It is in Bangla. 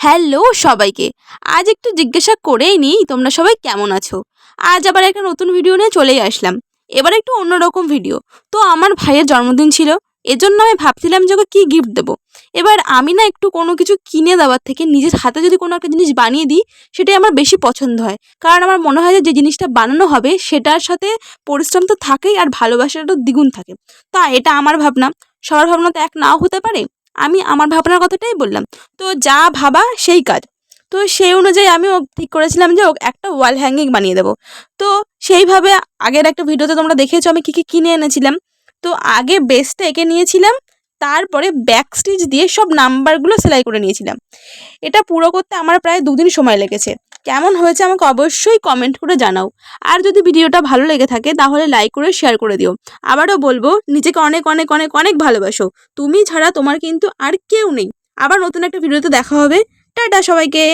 হ্যালো সবাইকে। আজ একটু জিজ্ঞাসা করেই নিই তোমরা সবাই কেমন আছো। আজ আবার একটা নতুন ভিডিও নিয়ে চলেই আসলাম। এবার একটু অন্যরকম ভিডিও। তো আমার ভাইয়ের জন্মদিন ছিল, এজন্য আমি ভাবছিলাম যে ওকে কী গিফট দেবো। এবার আমি না একটু কোনো কিছু কিনে দেওয়ার থেকে নিজের হাতে যদি কোনো একটা জিনিস বানিয়ে দিই, সেটাই আমার বেশি পছন্দ হয়। কারণ আমার মনে হয় যে যে জিনিসটা বানানো হবে সেটার সাথে পরিশ্রম তো থাকেই, আর ভালোবাসাটা দ্বিগুণ থাকে। তা এটা আমার ভাবনা, সবার ভাবনা তো এক নাও হতে পারে। আমি আমার ভাবনার কথাটাই বললাম। তো যা ভাবা সেই কাজ। তো সেই অনুযায়ী আমিও ঠিক করেছিলাম যে ওকে একটা ওয়াল হ্যাঙ্গিং বানিয়ে দেবো। তো সেইভাবে আগের একটা ভিডিওতে তোমরা দেখেছো আমি কী কী কিনে এনেছিলাম। তো আগে বেসটা এঁকে নিয়েছিলাম, তারপরে ব্যাক স্টিচ দিয়ে সব নাম্বারগুলো সেলাই করে নিয়েছিলাম। এটা পুরো করতে আমার প্রায় 2 দিন সময় লেগেছে। কেমন হয়েছে আমাকে অবশ্যই কমেন্ট করে জানাও। আর যদি ভিডিওটা ভালো লেগে থাকে তাহলে লাইক করে শেয়ার করে দিও। আবারও বলবো, নিজেকে অনেক অনেক অনেক অনেক ভালোবাসো। তুমি ছাড়া তোমার কিন্তু আর কেউ নেই। আবার নতুন একটা ভিডিওতে দেখা হবে। টাটা সবাইকে।